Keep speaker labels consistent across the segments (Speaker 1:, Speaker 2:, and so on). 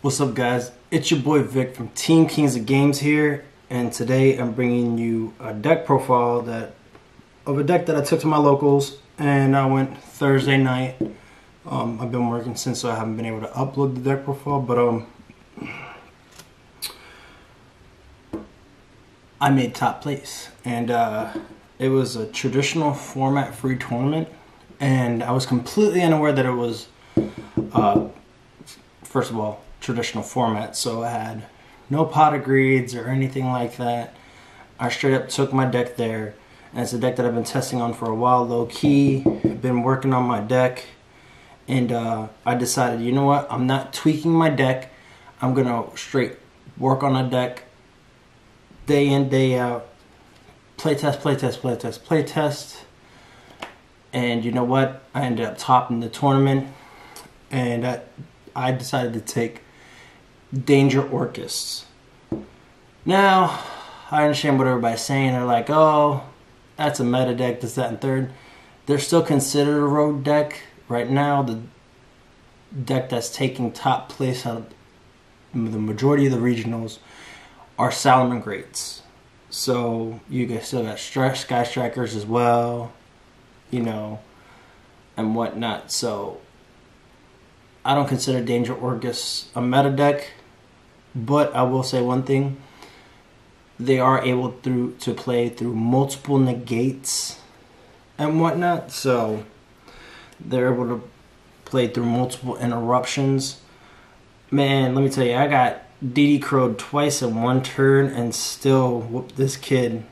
Speaker 1: What's up, guys? It's your boy Vic from Team Kings of Games here, and today I'm bringing you a deck profile of a deck that I took to my locals, and I went Thursday night. I've been working since, so I haven't been able to upload the deck profile, but I made top place, and it was a traditional format free tournament, and I was completely unaware that it was first of all, traditional format, so I had no pot of greeds or anything like that. I straight up took my deck there, and it's a deck that I've been testing on for a while, low key. I've been working on my deck, and I decided, you know what, I'm not tweaking my deck. I'm gonna straight work on a deck day in, day out, playtest, and you know what, I ended up topping the tournament, and I decided to take Danger Orcust. Now, I understand what everybody's saying. They're like, oh, that's a meta deck, this, that, and third. They're still considered a road deck. Right now, the deck that's taking top place out of the majority of the regionals are Salomon Greats. So, you guys still got Sky Strikers as well, you know, and whatnot. So, I don't consider Danger Orcust a meta deck, but I will say one thing. They are able to play through multiple negates and whatnot, so they're able to play through multiple interruptions. Man, let me tell you, I got DD crowed twice in one turn and still whooped this kid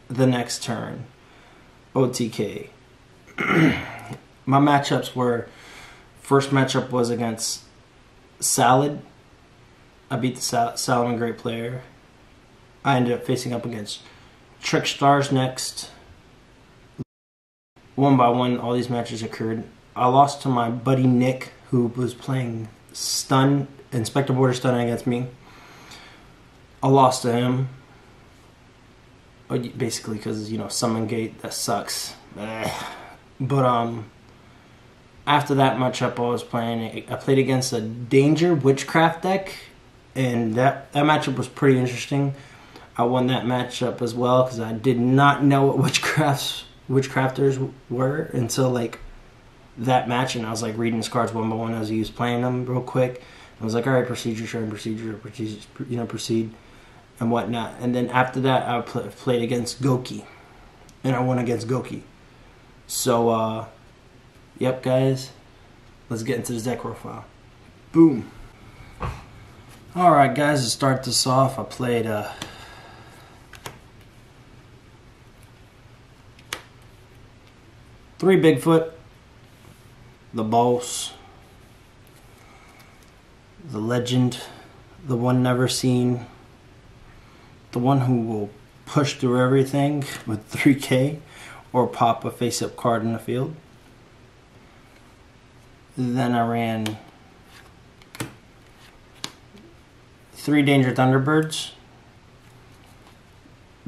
Speaker 1: the next turn. OTK. My matchups were... First matchup was against Salad. I beat the Salomon Great player. I ended up facing up against Trick Stars next. One by one, all these matches occurred. I lost to my buddy Nick, who was playing Stun, Inspector Border Stun against me. I lost to him. Basically because, you know, Summon Gate, that sucks. But, after that matchup, I played against a Danger Witchcraft deck, and that matchup was pretty interesting. I won that matchup as well because I did not know what Witchcrafters were until like that match, and I was like reading his cards one by one as he was playing them real quick. I was like, all right, procedure, proceed, and whatnot. And then after that, I played against Goki, and I won against Goki. So, yep, guys, let's get into the deck profile. Boom. Alright, guys, to start this off, I played 3 Bigfoot, the Boss, the Legend, the one never seen, the one who will push through everything with 3K or pop a face-up card in the field. Then I ran 3 Danger Thunderbirds.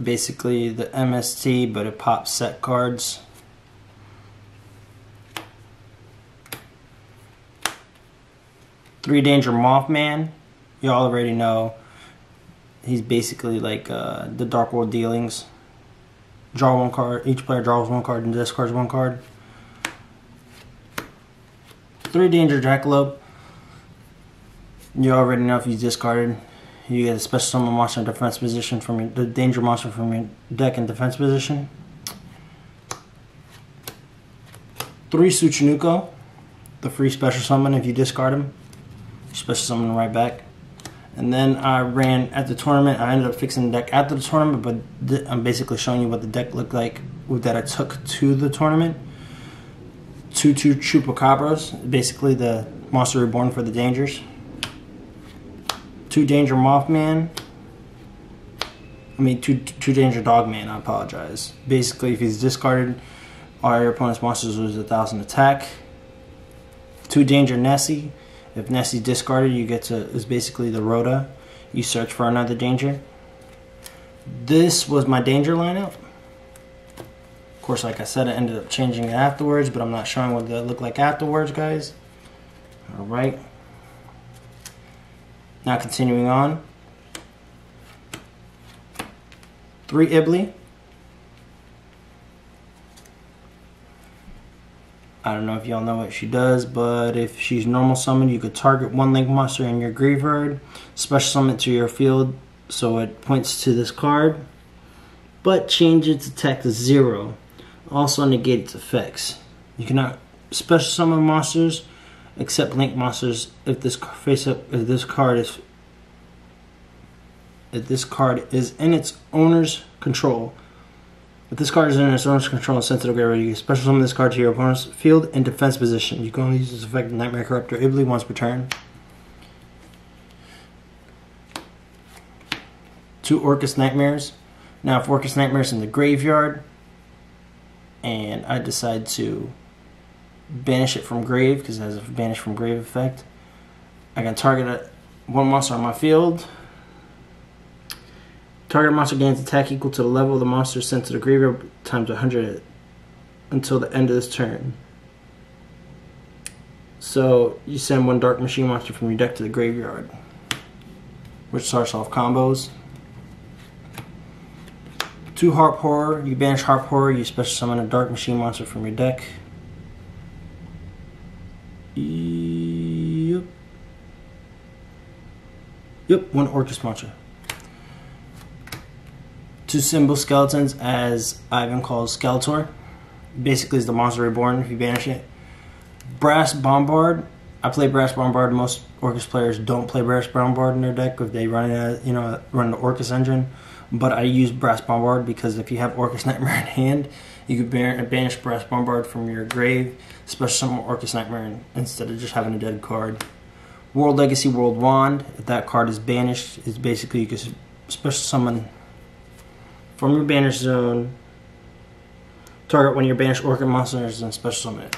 Speaker 1: Basically the MST, but it pops set cards. Three Danger Mothman. Y'all already know. He's basically like the Dark World Dealings. Draw 1 card. Each player draws 1 card and discards 1 card. 3 Danger Jackalope. You already know if you discarded, you get a special summon monster in defense position from the danger monster from your deck in defense position. 3 Tsuchinuko, the free special summon if you discard him. Special summon him right back. And then I ran at the tournament. I ended up fixing the deck after the tournament, but I'm basically showing you what the deck looked like that I took to the tournament. 2 Chupacabras, basically the monster reborn for the Dangers. 2 Danger Mothman. I mean, 2 Danger Dogman, I apologize. Basically, if he's discarded, all your opponent's monsters lose 1,000 attack. 2 Danger Nessie. If Nessie's discarded, you get to, is basically the Rhoda. You search for another Danger. This was my Danger lineup. Of course, like I said, I ended up changing it afterwards, but I'm not showing what they look like afterwards, guys. Alright. Now continuing on. 3 Ibli. I don't know if y'all know what she does, but if she's normal summoned, you could target 1 link monster in your graveyard, special summon it to your field so it points to this card, but change its attack to 0. Also negate its effects. You cannot special summon monsters except link monsters if this card is in its owner's control. If this card is in its owner's control and sent to the graveyard, you can special summon this card to your opponent's field in defense position. You can only use this effect in Nightmare Corruptor Ibli once per turn. 2 Orcust Nightmares. Now if Orcust Nightmares in the graveyard, and I decide to banish it from grave, because it has a banish from grave effect, I can target 1 monster on my field. Target monster gains attack equal to the level of the monster sent to the graveyard times 100 until the end of this turn. So you send 1 Dark Machine monster from your deck to the graveyard, which starts off combos. 2 Harp Horror. You banish Harp Horror, you special summon a Dark Machine monster from your deck. Yep, 1 Orcust monster. 2 Symbol Skeletons, as Ivan calls Skeletor. Basically, is the monster reborn if you banish it. Brass Bombard. I play Brass Bombard. Most Orcust players don't play Brass Bombard in their deck if they run the Orcust engine. But I use Brass Bombard because if you have Orcust Nightmare in hand, you could banish Brass Bombard from your grave, special summon Orcust Nightmare instead of just having a dead card. World Legacy World Wand. If that card is banished, it's basically you can special summon from your banish zone, target one of your banished Orcust monsters and special summon it.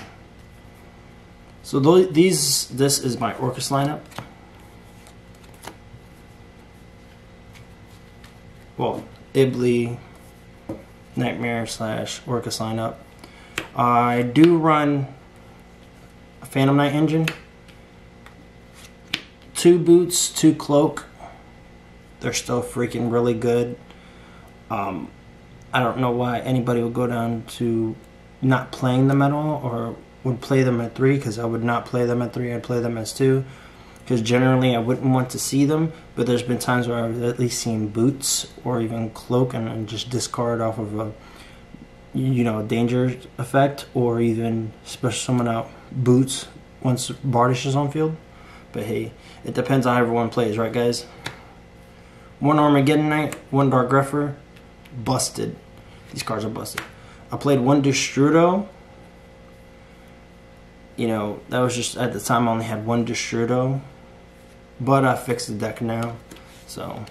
Speaker 1: So this is my Orcust lineup. Well, Ibli, Nightmare / Orcust lineup. I do run a Phantom Knight engine, 2 boots, 2 cloak. They're still freaking really good. I don't know why anybody would go down to not playing them at all or would play them at 3, because I would not play them at 3. I'd play them as 2, because generally I wouldn't want to see them, but there's been times where I've at least seen boots or even cloak and just discard off of a danger effect, or even special summon out boots once Bardish is on field. But hey, it depends on how everyone plays, right guys? 1 Armageddon Knight, 1 Dark Grepher. Busted. These cards are busted. I played 1 Destrudo. That was just, at the time I only had 1 Destrudo, but I fixed the deck now, so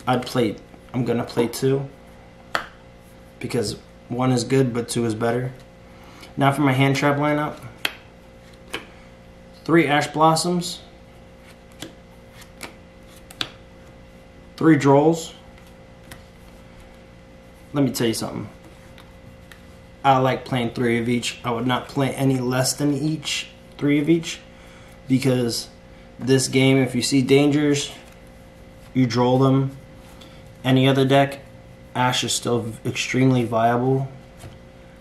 Speaker 1: I'm gonna play 2, because 1 is good but 2 is better. Now for my hand trap lineup. 3 Ash Blossoms, 3 Drolls. Let me tell you something. I like playing 3 of each. I would not play any less than 3 of each, because this game, if you see dangers, you droll them. Any other deck, Ash is still extremely viable,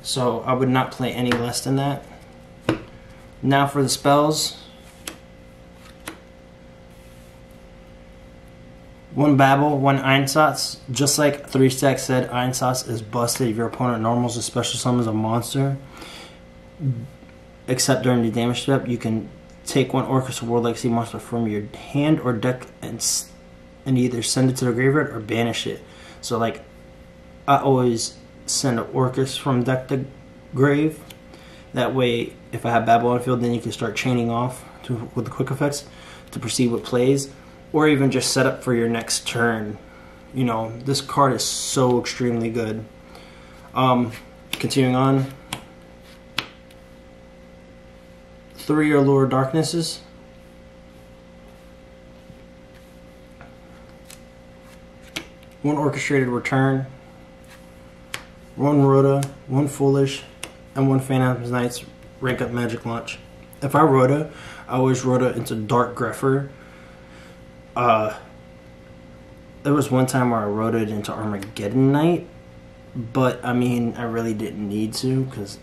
Speaker 1: so I would not play any less than that. Now for the spells. 1 Babel, 1 Einsatz. Just like 3 Stack said, Einsatz is busted if your opponent normals a special summons a monster. Except during the damage step, you can take 1 Orcust or World Legacy monster from your hand or deck and either send it to the graveyard or banish it. So like, I always send an Orcust from deck to grave. That way, if I have Babel on the field, then you can start chaining off with the quick effects to proceed with plays. Or even just set up for your next turn. This card is so extremely good. Continuing on. 3 Allure Darknesses. 1 Orchestrated Return. 1 Rhoda, 1 Foolish, and 1 Phantom Knight's Rank Up Magic Launch. If I Rhoda, I always Rhoda into Dark Grepher, There was one time where I wrote it into Armageddon Knight, but I mean, I really didn't need to, because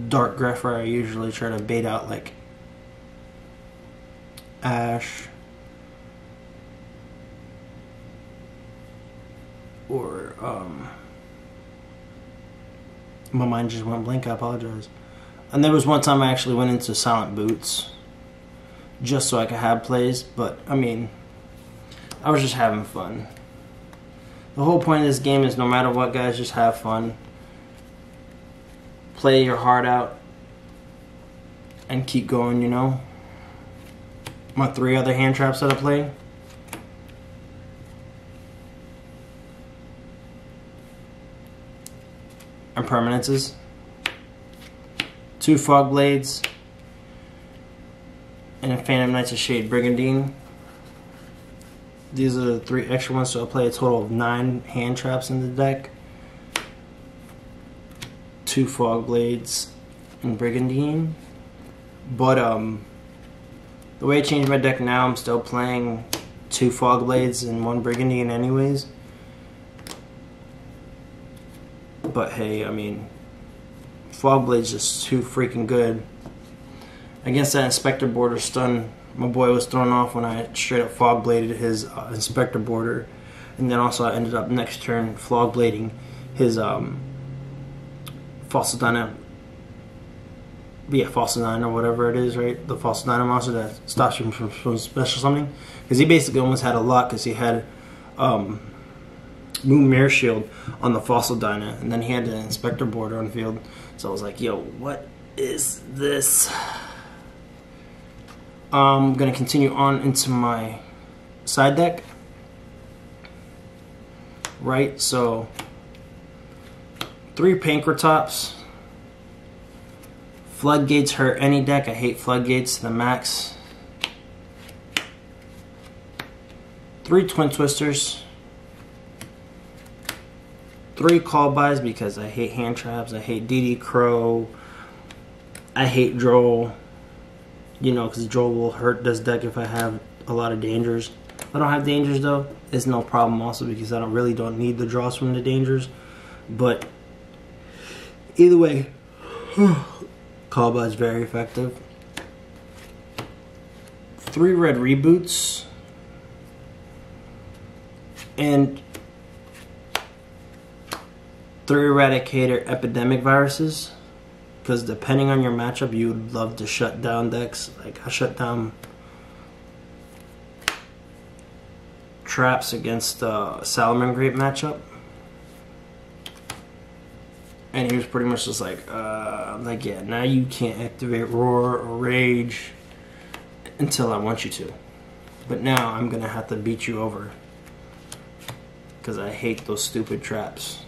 Speaker 1: Dark Grepher I usually try to bait out like Ash or my mind just went blank, I apologize. And there was one time I actually went into Silent Boots just so I could have plays, but I mean, I was just having fun. The whole point of this game is no matter what, guys, just have fun. Play your heart out and keep going, you know. My 3 other hand traps that I play. And permanences. 2 Fog Blades. And a Phantom Knights of Shade Brigandine. These are the 3 extra ones, so I'll play a total of 9 hand traps in the deck. 2 Fog Blades and Brigandine. But the way I changed my deck now, I'm still playing 2 Fog Blades and 1 Brigandine anyways. But hey, I mean, Fog Blade's just too freaking good. Against that Inspector Border stun, my boy was thrown off when I straight up Fog Bladed his Inspector Border. And then also I ended up next turn Fog Blading his Fossil Dyna. Yeah, Fossil Dyna or whatever it is, right? The Fossil Dyna monster that stops him from special summoning. Because he basically almost had a lot because he had Moon Mirror Shield on the Fossil Dyna. And then he had the Inspector Border on field. So I was like, yo, what is this? I'm going to continue on into my side deck. Right, so 3 Pankratops. Floodgates hurt any deck. I hate Floodgates to the max. 3 Twin Twisters. 3 Call Buys because I hate hand traps. I hate DD Crow. I hate Droll. You know, because Droll will hurt this deck if I have a lot of dangers. If I don't have dangers though, it's no problem also because I really don't need the draws from the dangers. But either way, Call Buy is very effective. 3 red reboots. And 3 Eradicator Epidemic Viruses. Because depending on your matchup, you would love to shut down decks. Like I shut down traps against Salamangreat matchup. And he was pretty much just like yeah, now you can't activate Roar or Rage until I want you to. But now I'm gonna have to beat you over because I hate those stupid traps.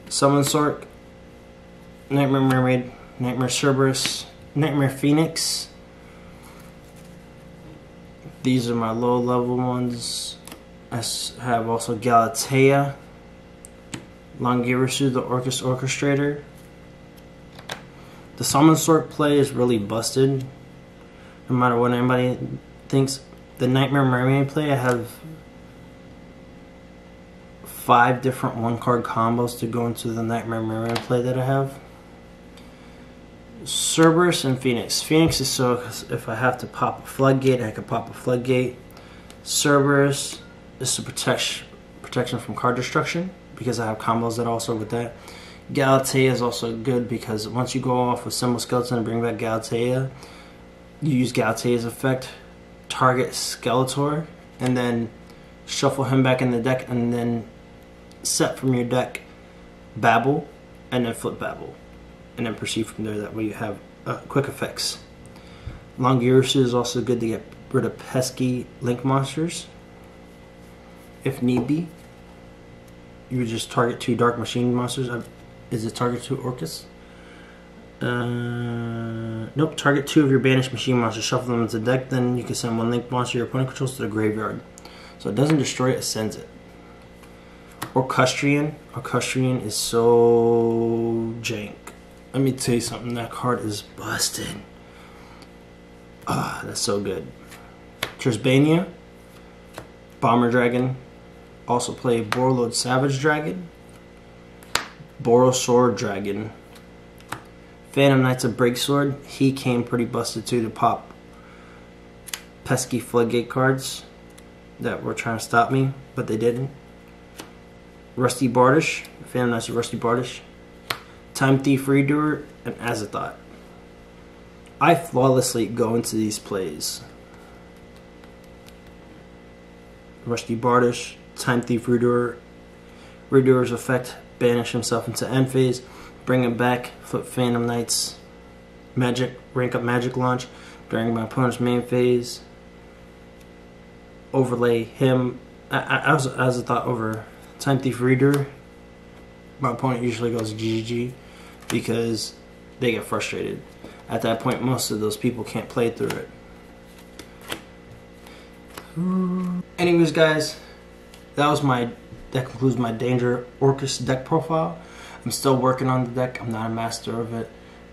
Speaker 1: Summon Sork, Nightmare Mermaid, Nightmare Cerberus, Nightmare Phoenix. These are my low level ones. I have also Galatea, Longirisu, the Orcust Orchestrator. The Summon Sork play is really busted. No matter what anybody thinks. The Nightmare Mermaid play, I have 5 different 1-card combos to go into the Nightmare Mermaid play that I have. Cerberus and Phoenix. Phoenix is so if I have to pop a Floodgate, I can pop a Floodgate. Cerberus is to protection from card destruction because I have combos that also with that. Galatea is also good because once you go off with Symbol Skeleton and bring back Galatea, you use Galatea's effect, target Skeletor, and then shuffle him back in the deck and then set from your deck Babel and then flip Babel and then proceed from there. That way you have quick effects. Longirisu is also good to get rid of pesky link monsters if need be. You would just target 2 Dark Machine monsters. Is it target 2 Orcust? Nope, target 2 of your banished machine monsters, shuffle them into the deck, then you can send 1 link monster your opponent controls to the graveyard. So it doesn't destroy it, it sends it. Orcustrian. Orcustrian is so jank. Let me tell you something. That card is busted. Ah, that's so good. Trisbania, Bomber Dragon. Also play Borreload Savage Dragon, Borosword Dragon, Phantom Knights of Breaksword. He came pretty busted too to pop pesky Floodgate cards that were trying to stop me, but they didn't. Rusty Bardish, Phantom Knights of Rusty Bardish, Time Thief Redoer, and Azathoth. I flawlessly go into these plays. Rusty Bardish, Time Thief Redoer. Redoer's effect, banish himself into end phase, bring him back, flip Phantom Knights, magic, rank up magic launch during my opponent's main phase. Overlay him, as a thought over Time Thief Redoer. My opponent usually goes GG because they get frustrated. At that point, most of those people can't play through it. Anyways, guys, that concludes my Danger Orcust deck profile. I'm still working on the deck. I'm not a master of it,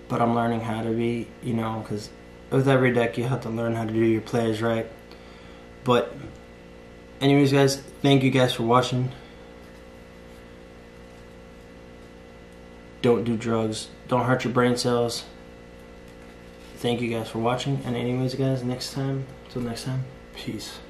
Speaker 1: but I'm learning how to be, you know, because with every deck you have to learn how to do your plays right. But anyways, guys, thank you guys for watching. Don't do drugs. Don't hurt your brain cells. Thank you guys for watching. And anyways, guys, till next time, peace.